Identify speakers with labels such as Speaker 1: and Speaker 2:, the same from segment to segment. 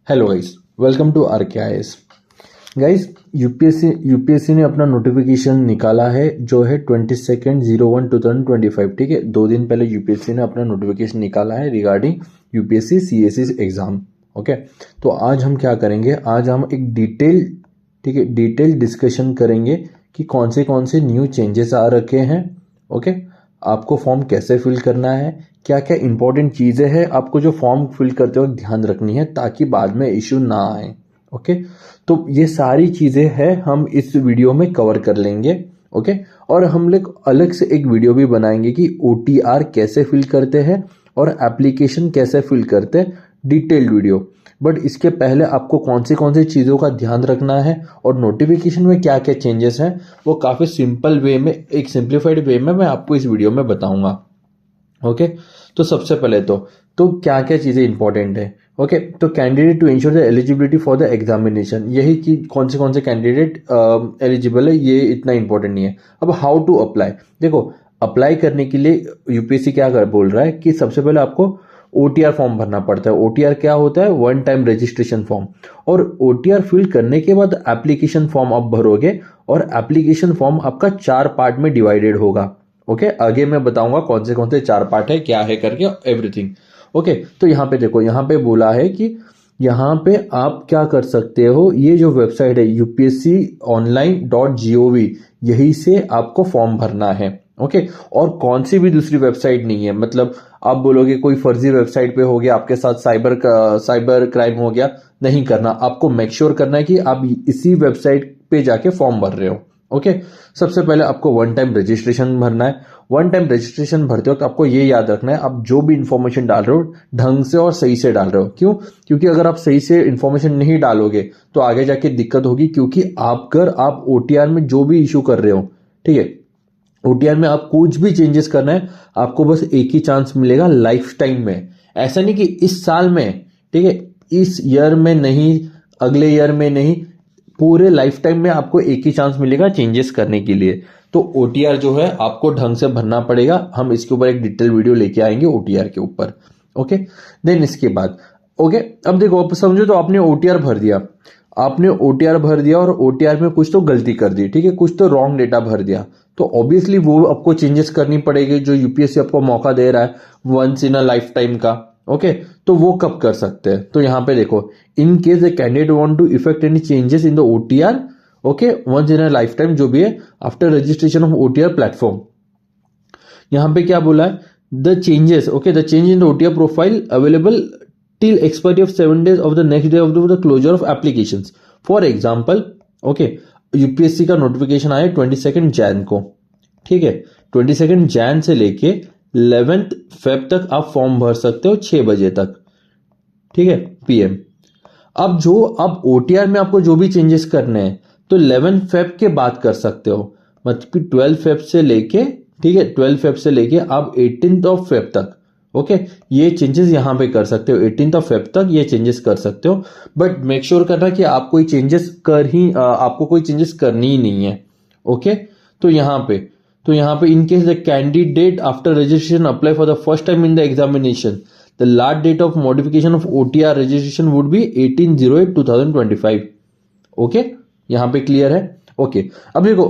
Speaker 1: Hello guys, welcome to RKIAS. Guys, UPSC ने अपना notification निकाला है जो है 22/01/2025। ठीक है, 2 दिन पहले यूपीएससी ने अपना नोटिफिकेशन निकाला है regarding UPSC CSC exam. Okay, तो आज हम क्या करेंगे, आज हम एक डिटेल डिस्कशन करेंगे कि कौन से न्यू चेंजेस आ रखे हैं। ओके, आपको फॉर्म कैसे फिल करना है, क्या क्या इंपॉर्टेंट चीज़ें हैं आपको जो फॉर्म फिल करते वक्त ध्यान रखनी है ताकि बाद में इश्यू ना आए। ओके, तो ये सारी चीज़ें हैं हम इस वीडियो में कवर कर लेंगे। ओके, और हम लोग अलग से एक वीडियो भी बनाएंगे कि ओटीआर कैसे फिल करते हैं और एप्लीकेशन कैसे फिल करते हैं, डिटेल्ड वीडियो। बट इसके पहले आपको कौन सी चीज़ों का ध्यान रखना है और नोटिफिकेशन में क्या क्या चेंजेस हैं वो काफ़ी सिंपल वे में, एक सिंप्लीफाइड वे में मैं आपको इस वीडियो में बताऊंगा। ओके, तो सबसे पहले तो क्या क्या चीज़ें इंपॉर्टेंट है। ओके, तो candidate to ensure the eligibility for the examination, यही कि कौन से कैंडिडेट एलिजिबल है, ये इतना इंपॉर्टेंट नहीं है। अब हाउ टू अप्लाई, देखो अप्लाई करने के लिए यूपीएससी क्या बोल रहा है कि सबसे पहले आपको ओटीआर फॉर्म भरना पड़ता है। ओटीआर क्या होता है, वन टाइम रजिस्ट्रेशन फॉर्म। और ओटीआर फिल करने के बाद एप्लीकेशन फॉर्म आप भरोगे और एप्लीकेशन फॉर्म आपका 4 पार्ट में डिवाइडेड होगा। ओके, आगे मैं बताऊंगा कौन से 4 पार्ट है, क्या है करके एवरीथिंग। ओके, तो यहाँ पे देखो, यहाँ पे बोला है कि यहाँ पे आप क्या कर सकते हो, ये जो वेबसाइट है upsconline.gov, यही से आपको फॉर्म भरना है। ओके, और कौन सी भी दूसरी वेबसाइट नहीं है। मतलब आप बोलोगे कोई फर्जी वेबसाइट पे हो गया, आपके साथ साइबर क्राइम हो गया, नहीं करना। आपको मेक श्योर करना है कि आप इसी वेबसाइट पे जाके फॉर्म भर रहे हो। ओके, सबसे पहले आपको वन टाइम रजिस्ट्रेशन भरना है। वन टाइम रजिस्ट्रेशन भरते वक्त आपको ये याद रखना है, आप जो भी इंफॉर्मेशन डाल रहे हो ढंग से और सही से डाल रहे हो। क्यों? क्योंकि अगर आप सही से इंफॉर्मेशन नहीं डालोगे तो आगे जाके दिक्कत होगी। क्योंकि आप ओटीआर में जो भी इशू कर रहे हो, ठीक है, ओटीआर में आप कुछ भी चेंजेस करना है, आपको बस एक ही चांस मिलेगा लाइफ टाइम में। ऐसा नहीं कि इस साल में, ठीक है, इस ईयर में नहीं, अगले ईयर में नहीं, पूरे लाइफ टाइम में आपको एक ही चांस मिलेगा चेंजेस करने के लिए। तो ओटीआर जो है आपको ढंग से भरना पड़ेगा। हम इसके ऊपर एक डिटेल वीडियो लेके आएंगे ओटीआर के ऊपर। ओके, देन इसके बाद ओके, अब देखो, आप समझो तो आपने ओटीआर भर दिया, और ओटीआर में कुछ तो गलती कर दी, ठीक है, कुछ तो रॉन्ग डेटा भर दिया, तो ऑब्वियसली वो आपको चेंजेस करनी पड़ेगी। जो यूपीएससी आपको मौका दे रहा है once in a life time का। ओके, तो वो कब कर सकते हैं, तो यहां पे देखो, in case the candidate want to effect any changes in the OTR, okay, once in a life time जो भी है, after registration of OTR platform. यहां पे क्या बोला है, the changes, okay, the change in the OTR profile available till expiry of 7 days of the next day of the closure of applications. For example, okay, UPSC का notification आया 22 जैन को, ठीक है, 22 जैन से लेके 11 फेब तक आप फॉर्म भर सकते हो 6 बजे तक, ठीक है, पीएम। अब ओटीआर में आपको जो भी चेंजेस करने हैं तो 11 फेब के बाद कर सकते हो। मतलब कि 12 फेब से लेके, ठीक है, 12 फेब से लेके आप 18 फेब तक, ओके, ये चेंजेस यहां पे कर सकते हो। 18 फेब तक ये चेंजेस कर सकते हो। बट मेक श्योर करना कि आप कोई चेंजेस आपको कोई चेंजेस करनी ही नहीं है। ओके, तो यहां पे in case the candidate after registration apply for the first time in the examination, the last date of modification of OTR registration would be 18/08/2025। Okay, यहां पे क्लियर है। ओके, अब देखो,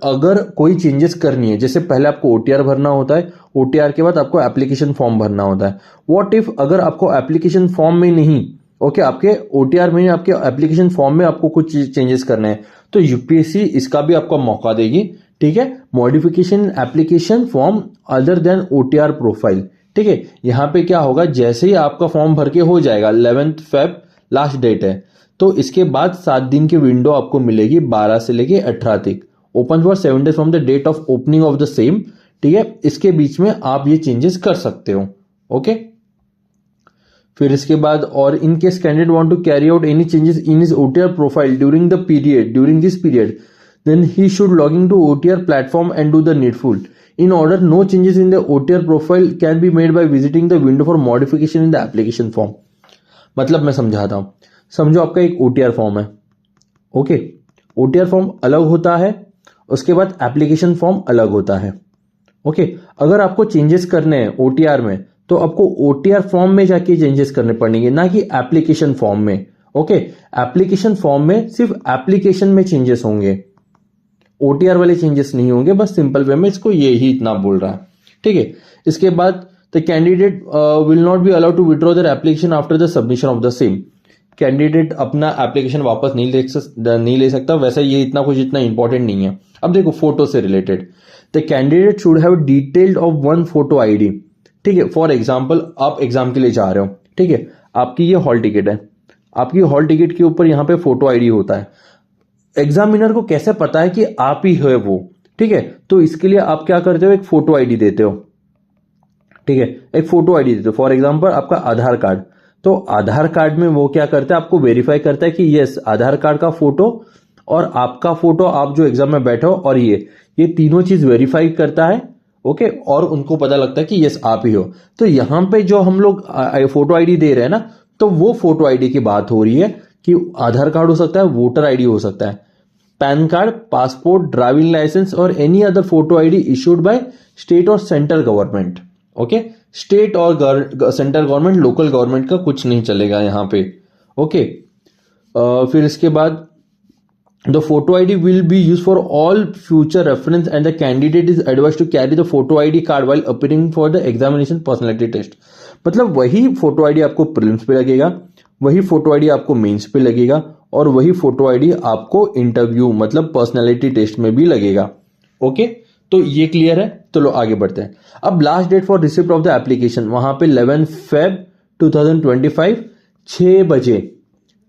Speaker 1: अगर कोई चेंजेस करनी है, जैसे पहले आपको ओटीआर भरना होता है, ओटीआर के बाद आपको एप्लीकेशन फॉर्म भरना होता है। व्हाट इफ अगर आपको एप्लीकेशन फॉर्म में नहीं, ओके, आपके ओटीआर में, आपके एप्लीकेशन फॉर्म में आपको कुछ चेंजेस करने हैं, तो यूपीएससी इसका भी आपको मौका देगी, ठीक है, modification application form other than OTR profile. ठीक है, यहां पे क्या होगा, जैसे ही आपका फॉर्म भर के हो जाएगा, 11 फेब लास्ट डेट है, तो इसके बाद 7 दिन की विंडो आपको मिलेगी, 12 से लेके 18 तक, open for 7 days from the date of opening of the same. ठीक है, इसके बीच में आप ये चेंजेस कर सकते हो। ओके, फिर इसके बाद, और in case candidate want to carry out any changes in his OTR profile during this period, then he should log into OTR platform and do the needful. In order, no changes in the OTR profile can be made by visiting the window for modification in the application form. मतलब मैं समझाता हूं, समझो आपका एक OTR form है। Okay, OTR form अलग होता है, उसके बाद एप्लीकेशन फॉर्म अलग होता है। ओके, अगर आपको चेंजेस करने हैं OTR में, तो आपको OTR फॉर्म में जाके चेंजेस करने पड़ेंगे, ना कि एप्लीकेशन फॉर्म में। ओके, एप्लीकेशन फॉर्म में सिर्फ एप्लीकेशन में चेंजेस होंगे, OTR वाले चेंजेस नहीं होंगे। बस सिंपल वे में इसको ये ही इतना बोल रहा है, ठीक है। इसके बाद the candidate will not be allowed to withdraw their application after the submission of the same. Candidate अपना एप्लीकेशन वापस नहीं ले सकता। वैसे ये इतना इंपॉर्टेंट नहीं है। अब देखो फोटो से related, the candidate should have detailed of one photo ID, ठीक है। फॉर एग्जाम्पल, आप एग्जाम के लिए जा रहे हो, ठीक है, आपकी ये हॉल टिकट है, आपकी हॉल टिकट के ऊपर यहाँ पे फोटो ID होता है। एग्जामिनर को कैसे पता है कि आप ही है वो, ठीक है। तो इसके लिए आप क्या करते हो, एक फोटो ID देते हो, ठीक है, एक फोटो ID देते हो। फॉर एग्जाम्पल आपका आधार कार्ड, तो आधार कार्ड में वो क्या करता है, आपको वेरीफाई करता है कि यस आधार कार्ड का फोटो और आपका फोटो, आप जो एग्जाम में बैठे हो, और ये तीनों चीज वेरीफाई करता है। ओके, और उनको पता लगता है कि यस आप ही हो। तो यहां पे जो हम लोग फोटो ID दे रहे हैं ना, तो वो फोटो ID की बात हो रही है कि आधार कार्ड हो सकता है, वोटर ID हो सकता है, pan card, passport, driving licence और any other photo ID issued by state और सेंट्रल गवर्नमेंट। ओके, स्टेट और सेंट्रल गवर्नमेंट, लोकल गवर्नमेंट का कुछ नहीं चलेगा यहां पे। ओके, फिर इसके बाद the photo ID will be used for all future reference and the candidate is advised to carry the photo ID card while appearing for the examination personality test। मतलब वही फोटो ID आपको prelims पे लगेगा, वही photo ID आपको mains पे लगेगा, और वही फोटो ID आपको इंटरव्यू मतलब पर्सनैलिटी टेस्ट में भी लगेगा। ओके, तो ये क्लियर है। चलो आगे बढ़ते हैं। अब last date for receipt of the application वहां पे 11 Feb 2025 6 बजे,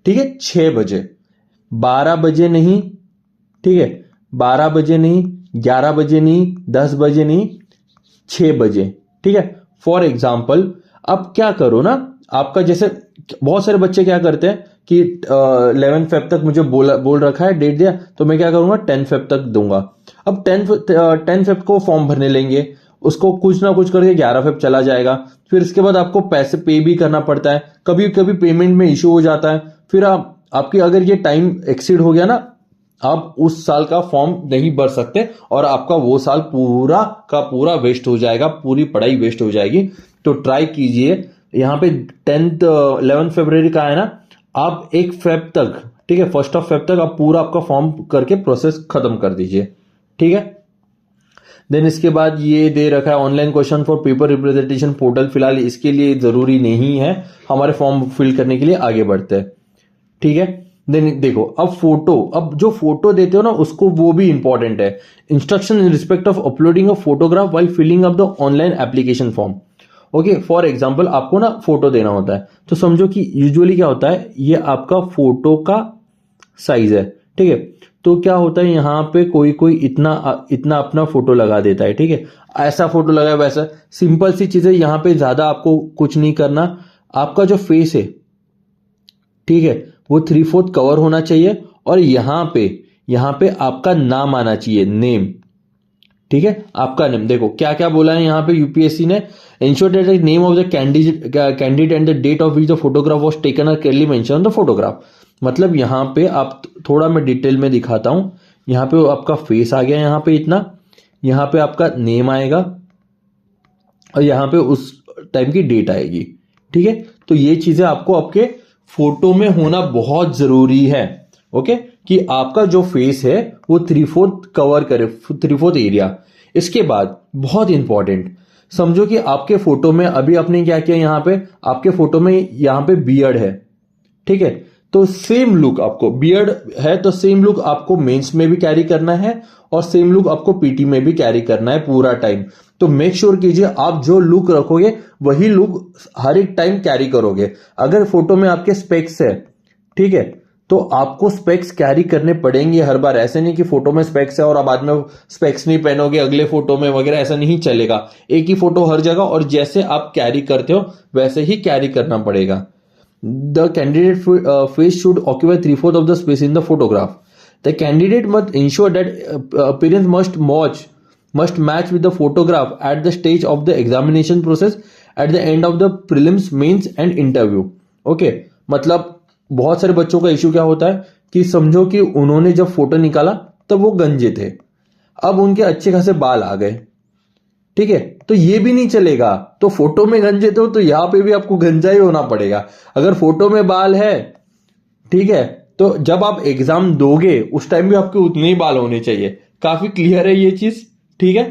Speaker 1: ठीक है, 6 बजे, 12 बजे नहीं, ठीक है, 12 बजे नहीं, 11 बजे नहीं, 10 बजे नहीं, 6 बजे, ठीक है। फॉर एग्जाम्पल अब क्या करो ना, आपका जैसे बहुत सारे बच्चे क्या करते हैं कि 11 Feb तक मुझे बोल रखा है, डेट दिया, तो मैं क्या करूंगा 10 Feb तक दूंगा। अब 10 Feb को फॉर्म भरने लेंगे, उसको कुछ ना कुछ करके 11 Feb चला जाएगा। फिर इसके बाद आपको पैसे पे भी करना पड़ता है, कभी कभी पेमेंट में इश्यू हो जाता है। फिर आपकी अगर ये टाइम एक्सीड हो गया ना, आप उस साल का फॉर्म नहीं भर सकते और आपका वो साल पूरा का पूरा वेस्ट हो जाएगा, पूरी पढ़ाई वेस्ट हो जाएगी। तो ट्राई कीजिए, यहाँ पे 11 फरवरी का है ना, आप 1 Feb तक, ठीक है, 1 Feb तक आप पूरा आपका फॉर्म करके प्रोसेस खत्म कर दीजिए, ठीक है। देन इसके बाद ये दे रखा है online question for paper representation portal. फिलहाल इसके लिए जरूरी नहीं है, हमारे फॉर्म फिल करने के लिए आगे बढ़ते हैं, ठीक है। देन देखो, अब जो फोटो देते हो ना उसको, वो भी इंपॉर्टेंट है। Instruction in respect of uploading a photograph while filling up the online application form. Okay, for example आपको ना फोटो देना होता है, तो समझो कि यूजुअली क्या होता है, ये आपका फोटो का साइज है, ठीक है। तो क्या होता है, यहाँ पे कोई इतना अपना फोटो लगा देता है, ठीक है, ऐसा फोटो लगाया वैसा। सिंपल सी चीजें, यहाँ पे ज्यादा आपको कुछ नहीं करना। आपका जो फेस है, ठीक है, वो 3/4 कवर होना चाहिए, और यहाँ पे आपका नाम आना चाहिए, नेम, ठीक है, आपका नेम। देखो क्या क्या बोला है यहाँ पे यूपीएससी ने, ensure that the name of the candidate and the date of which the photograph was taken are clearly mention on the photograph. मतलब यहाँ पे आप थोड़ा मैं डिटेल में दिखाता हूं। यहाँ पे आपका फेस आ गया, यहाँ पे इतना, यहाँ पे आपका नेम आएगा, और यहाँ पे उस टाइम की डेट आएगी, ठीक है। तो ये चीजें आपको आपके फोटो में होना बहुत जरूरी है। ओके, कि आपका जो फेस है वो 3/4 कवर करे, 3/4 एरिया। इसके बाद बहुत इंपॉर्टेंट, समझो कि आपके फोटो में अभी आपने क्या किया, यहाँ पे आपके फोटो में यहाँ पे बियर्ड है, ठीक है। तो सेम लुक, आपको बियर्ड है तो सेम लुक आपको मेंस में भी कैरी करना है, और सेम लुक आपको पीटी में भी कैरी करना है पूरा टाइम। तो मेक श्योर कीजिए आप जो लुक रखोगे वही लुक हर एक टाइम कैरी करोगे। अगर फोटो में आपके स्पेक्स है, ठीक है, तो आपको स्पेक्स कैरी करने पड़ेंगे हर बार। ऐसे नहीं कि फोटो में स्पेक्स है और आप बाद में स्पेक्स नहीं पहनोगे अगले फोटो में वगैरह, ऐसा नहीं चलेगा। एक ही फोटो हर जगह, और जैसे आप कैरी करते हो वैसे ही कैरी करना पड़ेगा। The candidate face should occupy 3/4 of the space in the photograph. The candidate must ensure that appearance must match with the photograph at the stage of the examination process, at the end of the prelims, mains and interview. Okay, मतलब बहुत सारे बच्चों का issue क्या होता है कि समझो कि उन्होंने जब फोटो निकाला तब वो गंजे थे, अब उनके अच्छे खासे बाल आ गए, ठीक है, तो ये भी नहीं चलेगा। तो फोटो में गंजे तो यहां पे भी आपको गंजा ही होना पड़ेगा। अगर फोटो में बाल है, ठीक है, तो जब आप एग्जाम दोगे उस टाइम भी आपके उतने ही बाल होने चाहिए। काफी क्लियर है ये चीज, ठीक है।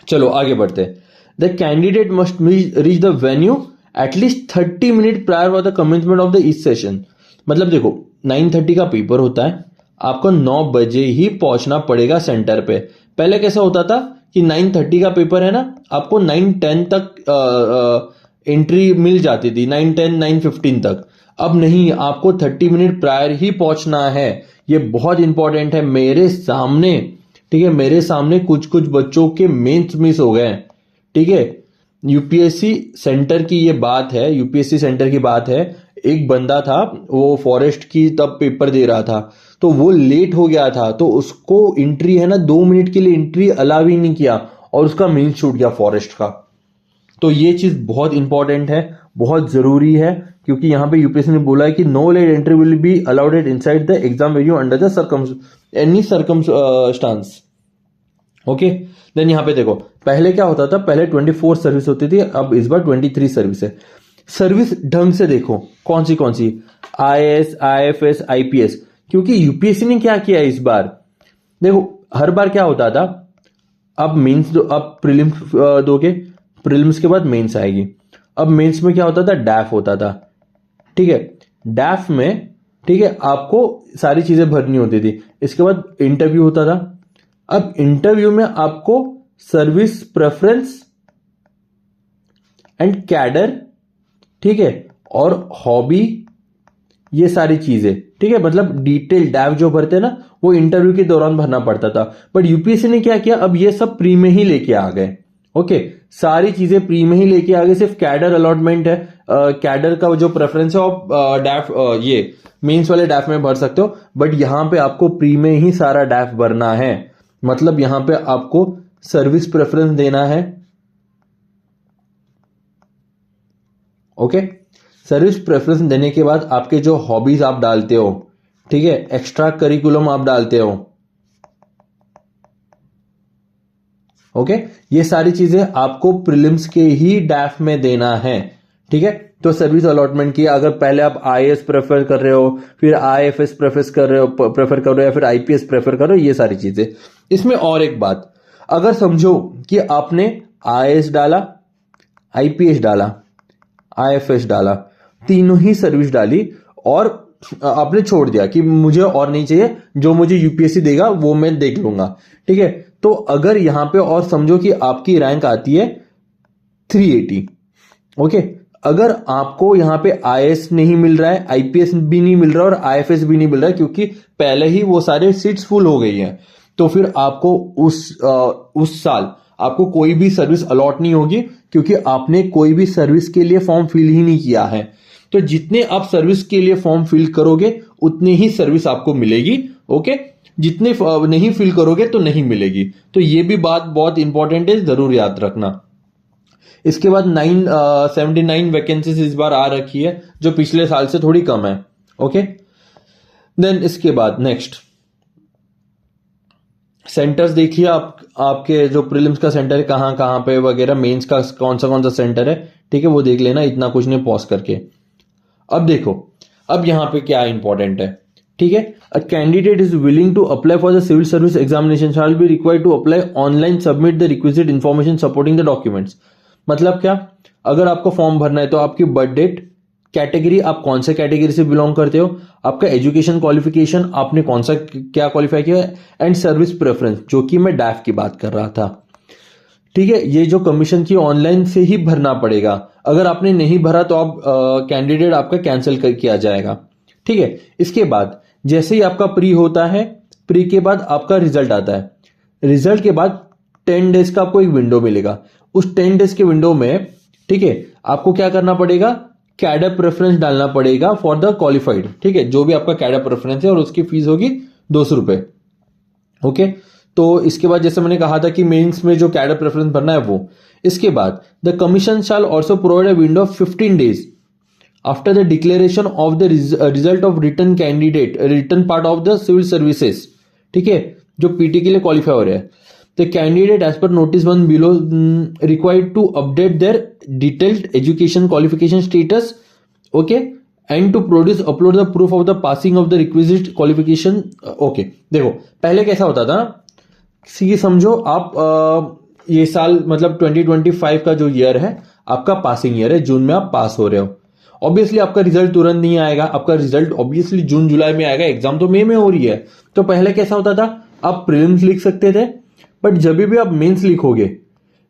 Speaker 1: चलो आगे बढ़ते हैं। The candidate must reach the venue at least 30 minute prior for the commencement of the each session. मतलब देखो 9:30 का पेपर होता है, आपको 9 बजे ही पहुंचना पड़ेगा सेंटर पे। पहले कैसा होता था कि 9:30 का पेपर है ना, आपको 9:10 तक एंट्री मिल जाती थी, 9:10 9:15 तक। अब नहीं, आपको 30 मिनट प्रायर ही पहुंचना है। ये बहुत इंपॉर्टेंट है। मेरे सामने, ठीक है, मेरे सामने कुछ कुछ बच्चों के मेंस मिस हो गए, ठीक है। यूपीएससी सेंटर की ये बात है, यूपीएससी सेंटर की बात है। एक बंदा था, वो फॉरेस्ट की तब पेपर दे रहा था, तो वो लेट हो गया था, तो उसको एंट्री है ना 2 मिनट के लिए एंट्री अलाउ ही नहीं किया और उसका मेंस छूट गया फॉरेस्ट का। तो ये चीज बहुत इंपॉर्टेंट है, बहुत जरूरी है, क्योंकि यहां पे यूपीएससी ने बोला है कि no late entry will be allowed at inside the exam venue under the any circumstance. Okay, then यहां पे देखो पहले क्या होता था, पहले 24 सर्विस होती थी, अब इस बार 23 सर्विस है। सर्विस ढंग से देखो कौन सी आईएएस, आईएफएस, आईपीएस। क्योंकि यूपीएससी ने क्या किया इस बार, देखो हर बार क्या होता था, अब मेंस दो, अब प्रीलिम्स दोगे, प्रीलिम्स के बाद मेंस आएगी। अब मेंस में क्या होता था, डैफ होता था, ठीक है। डैफ में, ठीक है, आपको सारी चीजें भरनी होती थी। इसके बाद इंटरव्यू होता था। अब इंटरव्यू में आपको सर्विस प्रेफरेंस एंड कैडर, ठीक है, और हॉबी, ये सारी चीजें, ठीक है, मतलब डिटेल डैव जो भरते हैं ना, वो इंटरव्यू के दौरान भरना पड़ता था। बट यूपीएससी ने क्या किया, अब ये सब प्री में ही लेके आ गए। ओके, सारी चीजें प्री में ही लेके आ गए। सिर्फ कैडर अलॉटमेंट है, कैडर का जो प्रेफरेंस है आप डैफ ये मेंस वाले डैफ में भर सकते हो, बट यहां पे आपको प्री में ही सारा डैफ भरना है। मतलब यहां पे आपको सर्विस प्रेफरेंस देना है। ओके, सर्विस प्रेफरेंस देने के बाद आपके जो हॉबीज आप डालते हो, ठीक है, एक्स्ट्रा करिकुलम आप डालते हो, ओके, ये सारी चीजें आपको प्रीलिम्स के ही डैफ में देना है, ठीक है। तो सर्विस अलॉटमेंट की, अगर पहले आप आईएएस प्रेफर कर रहे हो, फिर आईएफएस प्रेफर कर रहे हो या फिर आईपीएस प्रेफर कर रहे हो, ये सारी चीजें। इसमें और एक बात, अगर समझो कि आपने आईएएस डाला, आईपीएस डाला, आईएफएस डाला, तीनों ही सर्विस डाली और आपने छोड़ दिया कि मुझे और नहीं चाहिए, जो मुझे यूपीएससी देगा वो मैं देख लूंगा, ठीक है। तो अगर यहां पे और समझो कि आपकी रैंक आती है 380, ओके, अगर आपको यहां पे आईएएस नहीं मिल रहा है, आईपीएस भी नहीं मिल रहा और आईएफएस भी नहीं मिल रहा है, क्योंकि पहले ही वो सारे सीट्स फुल हो गई हैं, तो फिर आपको उस साल आपको कोई भी सर्विस अलॉट नहीं होगी, क्योंकि आपने कोई भी सर्विस के लिए फॉर्म फिल ही नहीं किया है। तो जितने आप सर्विस के लिए फॉर्म फिल करोगे उतनी ही सर्विस आपको मिलेगी, ओके। जितने नहीं फिल करोगे तो नहीं मिलेगी। तो ये भी बात बहुत इंपॉर्टेंट है, जरूर याद रखना। इसके बाद 79 वैकेंसीज इस बार आ रखी है, जो पिछले साल से थोड़ी कम है, ओके। देन इसके बाद नेक्स्ट सेंटर्स देखिए, आपके जो प्रीलिम्स का सेंटर है कहां कहां पे वगैरह, मेंस का कौन सा सेंटर है, ठीक है, वो देख लेना, इतना कुछ नहीं पॉज करके। अब देखो, अब यहां पे क्या इंपॉर्टेंट है, ठीक है। A candidate is willing to apply for the civil service examination shall be required to apply online, submit the requisite information supporting the documents. मतलब क्या, अगर आपको फॉर्म भरना है तो आपकी बर्थ डेट, कैटेगरी, आप कौन से कैटेगरी से बिलोंग करते हो, आपका एजुकेशन क्वालिफिकेशन, आपने कौन सा क्या क्वालिफाई किया है, एंड सर्विस प्रेफरेंस, जो कि मैं डैफ की बात कर रहा था, ठीक है। ये जो कमीशन की ऑनलाइन से ही भरना पड़ेगा। अगर आपने नहीं भरा तो आप कैंडिडेट आपका कैंसिल किया जाएगा, ठीक है। इसके बाद जैसे ही आपका प्री होता है, प्री के बाद आपका रिजल्ट आता है, रिजल्ट के बाद 10 डेज का आपको एक विंडो मिलेगा। उस 10 डेज के विंडो में, ठीक है, आपको क्या करना पड़ेगा, कैडर प्रेफरेंस डालना पड़ेगा फॉर द क्वालिफाइड, ठीक है, जो भी आपका कैडर प्रेफरेंस है, और उसकी फीस होगी 200 रुपए, ओके। तो इसके बाद जैसे मैंने कहा था कि मेंस में जो कैडर प्रेफरेंस भरना है वो। इसके बाद the commission shall also provide a window of 15 days after the declaration of the result of return candidate, return part of the civil services, ठीक है, जो पीटी के लिए क्वालिफाई हो रहे हैं। The candidate as per notice 1 below required to update their detailed education qualification status, okay, and to produce upload the proof of the passing of the requisite qualification. Okay, देखो पहले कैसा होता था, समझो आप ये साल मतलब 2025 का जो ईयर है आपका पासिंग ईयर है, जून में आप पास हो रहे हो। ऑब्वियसली आपका रिजल्ट तुरंत नहीं आएगा, आपका रिजल्ट ऑब्वियसली जून जुलाई में आएगा, एग्जाम तो मई में हो रही है। तो पहले कैसा होता था, आप प्रीलिम्स लिख सकते थे, बट जब भी आप मेंस लिखोगे,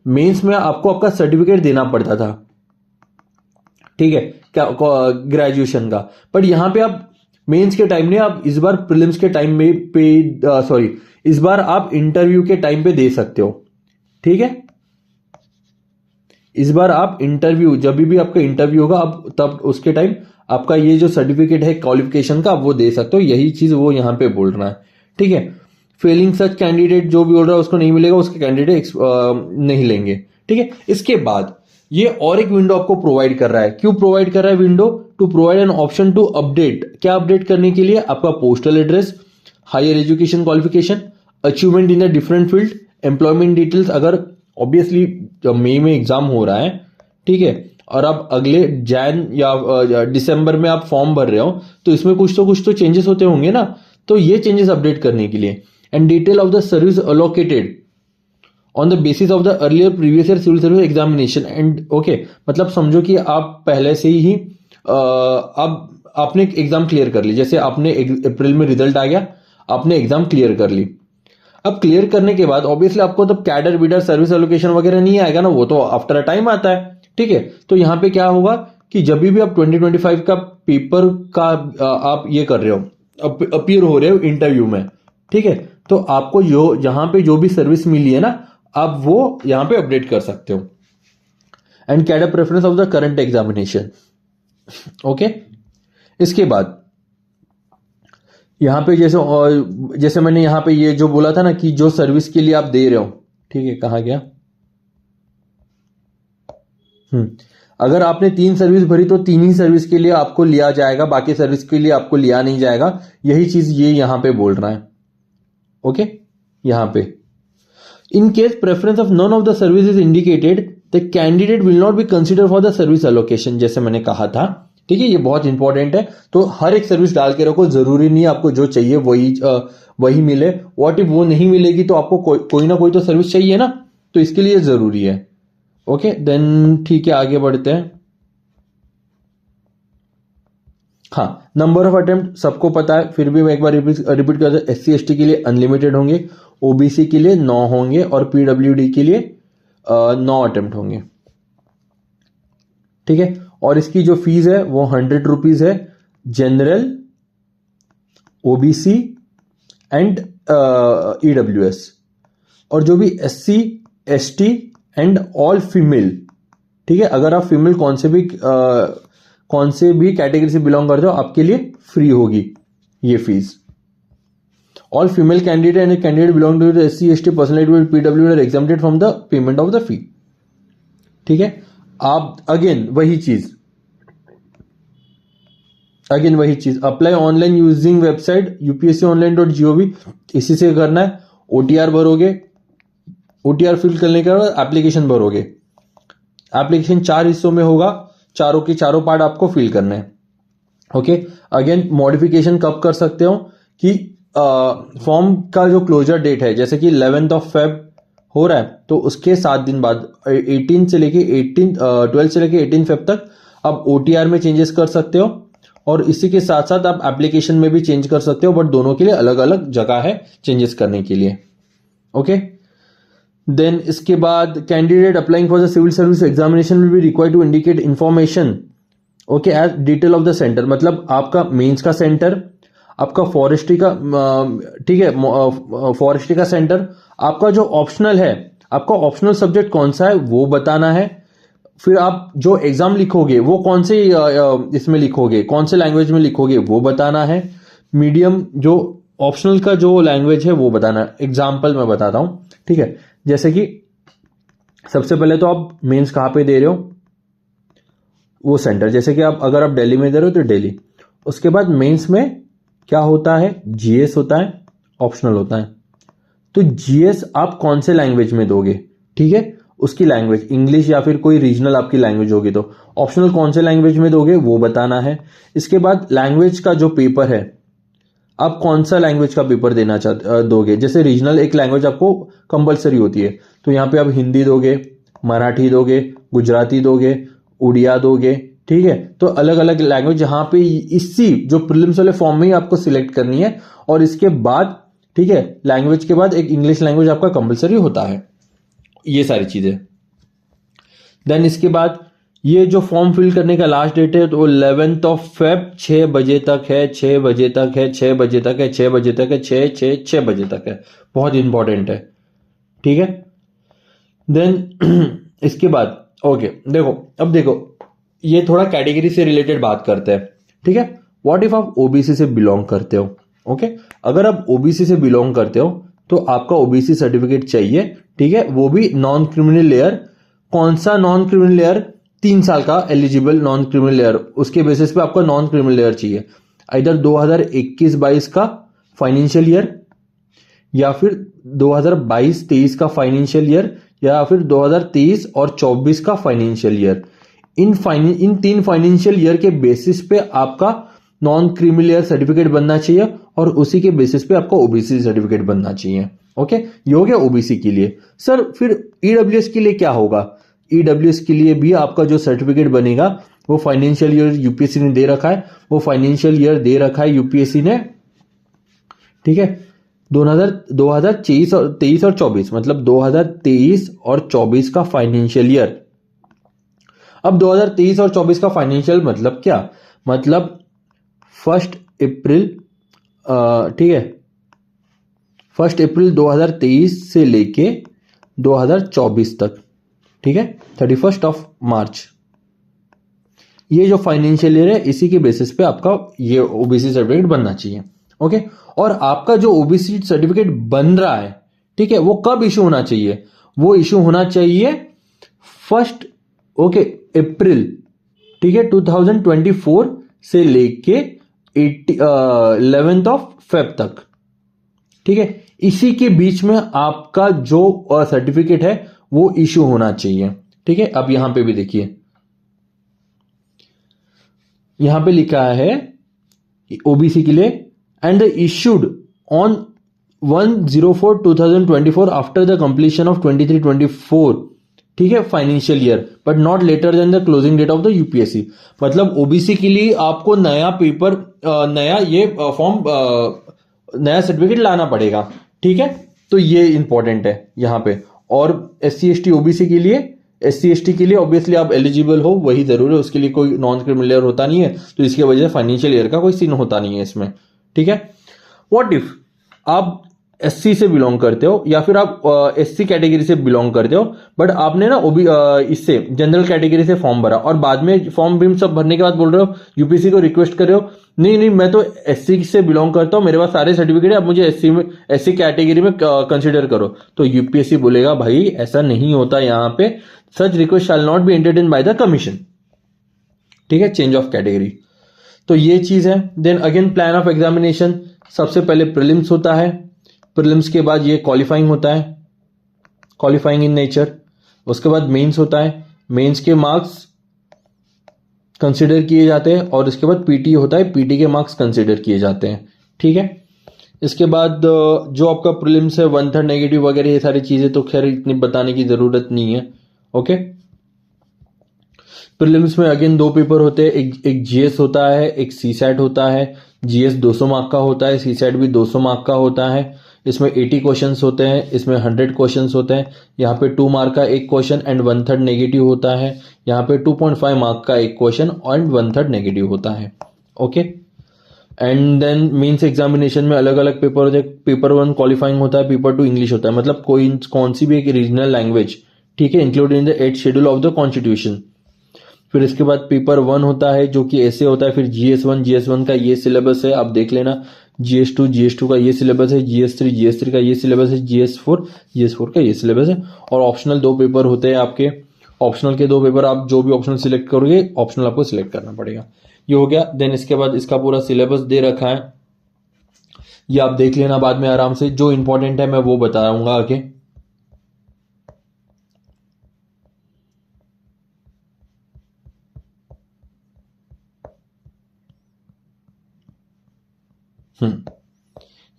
Speaker 1: मेंस में आपको आपका सर्टिफिकेट देना पड़ता था, ठीक है, क्या ग्रेजुएशन का। बट यहां पे आप मेंस के टाइम में, आप इस बार प्रीलिम्स के टाइम में इस बार आप इंटरव्यू के टाइम पे दे सकते हो, ठीक है। इस बार आप इंटरव्यू, जब भी आपका इंटरव्यू होगा, आप तब उसके टाइम आपका ये जो सर्टिफिकेट है क्वालिफिकेशन का, आप वो दे सकते हो। यही चीज वो यहां पे बोल रहा है, ठीक है। फेलिंग सच कैंडिडेट, जो भी बोल रहा है उसको नहीं मिलेगा, उसके कैंडिडेट नहीं लेंगे, ठीक है। इसके बाद ये और एक विंडो आपको प्रोवाइड कर रहा है। क्यों प्रोवाइड कर रहा है window? To provide an option to update. क्या अपडेट करने के लिए? आपका postal address, higher education qualification, achievement in the different field, employment details. अगर ऑब्वियसली जब मई में एग्जाम हो रहा है, ठीक है, और आप अगले जैन या दिसंबर में आप फॉर्म भर रहे हो, तो इसमें कुछ तो चेंजेस होते होंगे ना, तो ये चेंजेस अपडेट करने के लिए। And detail of the service allocated on the basis of the earlier previous year civil service examination and, okay, मतलब समझो कि आप पहले से ही अब आपने एग्जाम क्लियर कर ली, जैसे आपने अप्रैल में रिजल्ट आ गया, आपने एग्जाम क्लियर कर ली। अब क्लियर करने के बाद ऑब्वियसली आपको तो कैडर विडर सर्विस एलोकेशन वगैरह नहीं आएगा ना, वो तो आफ्टर अ टाइम आता है, ठीक है। तो यहां पे क्या होगा कि जब भी आप 2025 का पेपर का आप ये कर रहे हो, अपीयर हो रहे हो इंटरव्यू में, ठीक है, तो आपको जो जहां पे जो भी सर्विस मिली है ना, आप वो यहां पे अपडेट कर सकते हो। And cadre preference of the current examination, okay. इसके बाद यहां पे जैसे मैंने यहां पे ये जो बोला था ना कि जो सर्विस के लिए आप दे रहे हो, ठीक है, कहां गया, अगर आपने 3 सर्विस भरी तो 3 ही सर्विस के लिए आपको लिया जाएगा, बाकी सर्विस के लिए आपको लिया नहीं जाएगा। यही चीज ये यहां पे बोल रहा है, ओके। यहां पे in case preference of none of the service is indicated, the candidate will not be consider for the service allocation, जैसे मैंने कहा था, ठीक है। ये बहुत इंपॉर्टेंट है, तो हर एक सर्विस डाल के रखो, जरूरी नहीं है आपको जो चाहिए वही मिले। व्हाट इफ वो नहीं मिलेगी, तो आपको कोई ना कोई तो सर्विस चाहिए ना, तो इसके लिए जरूरी है, ओके। देन ठीक है, आगे बढ़ते हैं। हाँ, नंबर ऑफ अटेम्प्ट सबको पता है, फिर भी मैं एक बार रिपीट करता हूं। SC ST के लिए अनलिमिटेड होंगे, OBC के लिए 9 होंगे और PWD के लिए 9 अटेम्प्ट होंगे, ठीक है। और इसकी जो फीस है वो 100 रुपीज है, जनरल, OBC एंड EWS। और जो भी SC ST and all female, ठीक है, अगर आप फीमेल कौन से भी कैटेगरी से बिलोंग करते हो, आपके लिए फ्री होगी ये fees. All female candidate and candidate belong to SC ST personality PWD are exempted from the payment of the fee, ठीक है। आप अगेन वही चीज apply online using website upsconline.gov, इसी से करना है। OTR भरोगे, OTR फिल करने के बाद एप्लीकेशन भरोगे। एप्लीकेशन 4 हिस्सों में होगा, चारों के चारों पार्ट आपको फिल करना है, ओके। अगेन मॉडिफिकेशन कब कर सकते हो कि फॉर्म का जो क्लोजर डेट है, जैसे कि 11th of Feb हो रहा है, तो उसके 7 दिन बाद 12 से लेके 18 फेब तक आप OTR में चेंजेस कर सकते हो, और इसी के साथ साथ आप एप्लीकेशन में भी चेंज कर सकते हो, बट दोनों के लिए अलग अलग जगह है चेंजेस करने के लिए, ओके। देन इसके बाद candidate applying for the civil service examination will be required to indicate information, okay, as detail of the centre. मतलब आपका मेंस का सेंटर, आपका फॉरेस्ट्री का, ठीक है, फॉरेस्ट्री का सेंटर, आपका जो ऑप्शनल है, आपका ऑप्शनल सब्जेक्ट कौन सा है वो बताना है। फिर आप जो एग्जाम लिखोगे वो कौन से इसमें लिखोगे, कौन से लैंग्वेज में लिखोगे वो बताना है। मीडियम जो ऑप्शनल का जो लैंग्वेज है वो बताना है। एग्जाम्पल मैं बताता हूं, ठीक है। जैसे कि सबसे पहले तो आप मेंस कहां पे दे रहे हो, वो सेंटर, जैसे कि अगर आप दिल्ली में दे रहे हो तो दिल्ली। उसके बाद मेंस में क्या होता है, GS होता है, ऑप्शनल होता है। तो जीएस आप कौन से लैंग्वेज में दोगे, ठीक है, उसकी लैंग्वेज इंग्लिश या फिर कोई रीजनल आपकी लैंग्वेज होगी तो ऑप्शनल कौन से लैंग्वेज में दोगे वो बताना है। इसके बाद लैंग्वेज का जो पेपर है आप कौन सा लैंग्वेज का पेपर देना दोगे। जैसे रीजनल एक लैंग्वेज आपको कंपलसरी होती है, तो यहाँ पे आप हिंदी दोगे, मराठी दोगे, गुजराती दोगे, उड़िया दोगे, ठीक है। तो अलग अलग लैंग्वेज यहाँ पे इसी जो प्रीलिम्स वाले फॉर्म में ही आपको सिलेक्ट करनी है। और इसके बाद, ठीक है, लैंग्वेज के बाद एक इंग्लिश लैंग्वेज आपका कंपलसरी होता है। ये सारी चीजें। देन इसके बाद ये जो फॉर्म फिल करने का लास्ट डेट है तो 11th ऑफ फेब 6 बजे तक है, 6 बजे तक है, 6 बजे तक है, 6 बजे तक है, 6 बजे तक है। बहुत इंपॉर्टेंट है, ठीक है। देन इसके बाद ओके देखो, अब देखो ये थोड़ा कैटेगरी से रिलेटेड बात करते हैं, ठीक है। व्हाट इफ आप ओबीसी से बिलोंग करते हो, ओके। अगर आप ओबीसी से बिलोंग करते हो तो आपका ओबीसी सर्टिफिकेट चाहिए, ठीक है, वो भी नॉन क्रिमिनल लेयर। कौन सा नॉन क्रिमिनल लेयर? 3 साल का एलिजिबल नॉन क्रिमिनल लेयर, उसके बेसिस पे आपका नॉन क्रिमिनल लेयर चाहिए। इधर 2021-22 का फाइनेंशियल ईयर, या फिर 2022-23 का फाइनेंशियल ईयर, या फिर 2023 और 24 का फाइनेंशियल ईयर। इन 3 फाइनेंशियल ईयर के बेसिस पे आपका नॉन क्रिमिनल लेयर सर्टिफिकेट बनना चाहिए और उसी के बेसिस पे आपका ओबीसी सर्टिफिकेट बनना चाहिए, ओके। ये हो गया ओबीसी के लिए। सर फिर ईडब्ल्यूएस के लिए क्या होगा? ईडब्ल्यूएस के लिए भी आपका जो सर्टिफिकेट बनेगा वो फाइनेंशियल ईयर यूपीएससी ने दे रखा है, वो फाइनेंशियल ईयर दे रखा है यूपीएससी ने, ठीक है। 2023 और 23 और 24, मतलब 2023 और 24 का फाइनेंशियल ईयर। अब 2023 और 24 का फाइनेंशियल मतलब क्या? मतलब 1 अप्रैल, ठीक है, 1 अप्रैल 2023 से लेके 2024 तक, ठीक है, 31 ऑफ मार्च। ये जो फाइनेंशियल ईयर है इसी के बेसिस पे आपका ये ओबीसी सर्टिफिकेट बनना चाहिए, ओके। और आपका जो ओबीसी सर्टिफिकेट बन रहा है, ठीक है, वो कब इशू होना चाहिए? वो इशू होना चाहिए 1 अप्रैल, ठीक है, 2024 से लेके 11th ऑफ फेब तक, ठीक है। इसी के बीच में आपका जो सर्टिफिकेट है वो इशू होना चाहिए, ठीक है। अब यहां पे भी देखिए, यहां पे लिखा है ओबीसी के लिए, and the issued on 1/04/2024 after the completion of 23-24, ठीक है, financial year, but not later than the closing date of the UPSC. मतलब ओबीसी के लिए आपको नया पेपर, नया ये फॉर्म, नया सर्टिफिकेट लाना पड़ेगा, ठीक है। तो ये इंपॉर्टेंट है यहां पे। और SC ST OBC के लिए, SC ST के लिए ऑब्वियसली आप एलिजिबल हो वही जरूर है, उसके लिए कोई नॉन क्रिमिनल ईयर होता नहीं है, तो इसकी वजह से फाइनेंशियल ईयर का कोई सीन होता नहीं है इसमें, ठीक है। व्हाट इफ आप SC से बिलोंग करते हो या फिर आप SC कैटेगरी से बिलोंग करते हो, बट आपने ना इससे जनरल कैटेगरी से फॉर्म भरा और बाद में फॉर्म भी सब भरने के बाद बोल रहे हो, यूपीएससी को रिक्वेस्ट कर रहे हो, नहीं मैं तो SC से बिलोंग करता हूं, मेरे पास सारे सर्टिफिकेट है, अब मुझे SC कैटेगरी में कंसिडर करो, तो यूपीएससी बोलेगा भाई ऐसा नहीं होता यहाँ पे, such request shall not be entertained by the commission, ठीक है, चेंज ऑफ कैटेगरी। तो ये चीज है। Then again plan of examination, सबसे पहले प्रीलिम्स होता है, प्रीलिम्स के बाद ये क्वालिफाइंग होता है, क्वालिफाइंग इन नेचर। उसके बाद मेंस होता है, मेंस के मार्क्स कंसिडर किए जाते हैं, और इसके बाद पीटी होता है, पीटी के मार्क्स कंसिडर किए जाते हैं, ठीक है। इसके बाद जो आपका प्रीलिम्स है 1/3 नेगेटिव वगैरह ये सारी चीजें तो खैर इतनी बताने की जरूरत नहीं है, ओके। प्रीलिम्स में अगेन 2 पेपर होते हैं, एक जीएस होता है, एक सीसैट होता है। जीएस 200 मार्क का होता है, सीसैट भी 200 मार्क का होता है। इसमें 80 क्वेश्चंस होते हैं, इसमें 100 क्वेश्चंस होते हैं। यहाँ पे 2 मार्क का एक क्वेश्चन एंड 1/3 नेगेटिव होता है। यहाँ पे 2.5 मार्क का एक क्वेश्चन एंड 1/3 नेगेटिव होता है, okay. And then mains examination में अलग अलग पेपर होते हैं। पेपर 1 क्वालिफाइंग होता है, पेपर 2 इंग्लिश होता है, मतलब कौन सी भी एक रीजनल लैंग्वेज, ठीक है, included in the 8th schedule of the constitution. फिर इसके बाद पेपर 1 होता है जो कि ऐसे होता है। फिर GS1 का ये सिलेबस है, आप देख लेना। GS2 का ये सिलेबस है, GS3 का ये सिलेबस है, GS4 का ये सिलेबस है। और ऑप्शनल 2 पेपर होते हैं आपके। ऑप्शनल के 2 पेपर, आप जो भी ऑप्शनल सिलेक्ट करोगे ऑप्शनल आपको सिलेक्ट करना पड़ेगा। ये हो गया। देन इसके बाद इसका पूरा सिलेबस दे रखा है। ये आप देख लेना बाद में आराम से, जो इंपॉर्टेंट है मैं वो बताऊंगा आगे।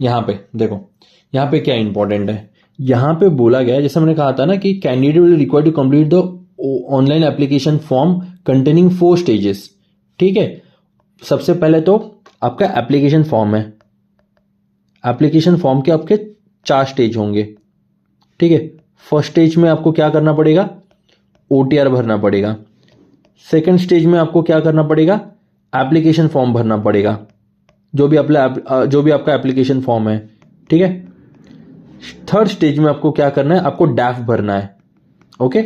Speaker 1: यहाँ पे देखो, यहाँ पे क्या इंपॉर्टेंट है, यहाँ पे बोला गया है, जैसे मैंने कहा था ना कि candidate will require to complete the online application form containing 4 stages. ठीक है, सबसे पहले तो आपका एप्लीकेशन फॉर्म है, एप्लीकेशन फॉर्म के आपके 4 स्टेज होंगे। ठीक है, फर्स्ट स्टेज में आपको क्या करना पड़ेगा, OTR भरना पड़ेगा। सेकंड स्टेज में आपको क्या करना पड़ेगा, एप्लीकेशन फॉर्म भरना पड़ेगा, जो भी आपका एप्लीकेशन फॉर्म है। ठीक है, थर्ड स्टेज में आपको क्या करना है, आपको डैफ भरना है। ओके,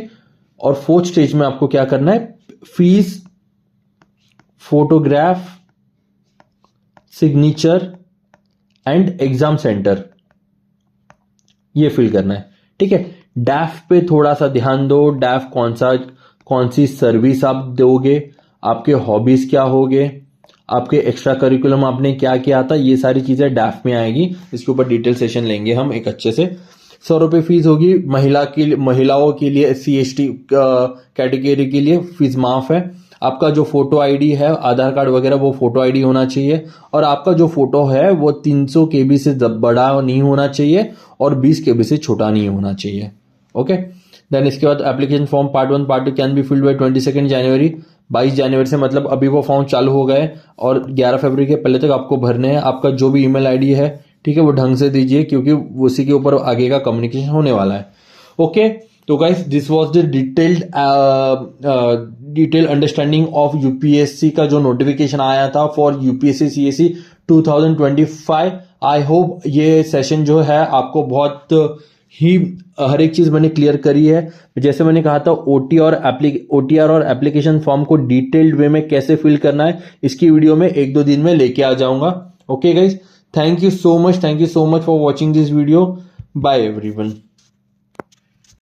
Speaker 1: और फोर्थ स्टेज में आपको क्या करना है, fees, photograph, signature and exam centre, ये फिल करना है। ठीक है, डैफ पे थोड़ा सा ध्यान दो, डैफ कौन सी सर्विस आप दोगे, आपके हॉबीज क्या होगे, आपके एक्स्ट्रा करिकुलम आपने क्या किया था, ये सारी चीजें डैफ में आएगी। इसके ऊपर डिटेल सेशन लेंगे हम एक अच्छे से। 100 रुपये फीस होगी, महिलाओं के लिए SC/ST कैटेगरी के लिए फीस माफ है। आपका जो फोटो आईडी है, आधार कार्ड वगैरह, वो फोटो आईडी होना चाहिए, और आपका जो फोटो है वो 300 KB से बड़ा नहीं होना चाहिए और 20 KB से छोटा नहीं होना चाहिए। ओके, देन इसके बाद application form part 1 part 2 can be filled by 22 जनवरी। 22 जनवरी से मतलब अभी वो फॉर्म चालू हो गए, और 11 फरवरी के पहले तक आपको भरने हैं। आपका जो भी ईमेल आईडी है, ठीक है, वो ढंग से दीजिए, क्योंकि उसी के ऊपर आगे का कम्युनिकेशन होने वाला है। ओके, तो guys this was the detail understanding of UPSC का जो नोटिफिकेशन आया था for UPSC CSE 2025। I hope ये सेशन जो है आपको बहुत ही हर एक चीज मैंने क्लियर करी है। जैसे मैंने कहा था, OTR और एप्लीकेशन फॉर्म को डिटेल्ड वे में कैसे फिल करना है, इसकी वीडियो में 1-2 दिन में लेके आ जाऊंगा। Okay guys, thank you so much for watching this video. Bye everyone.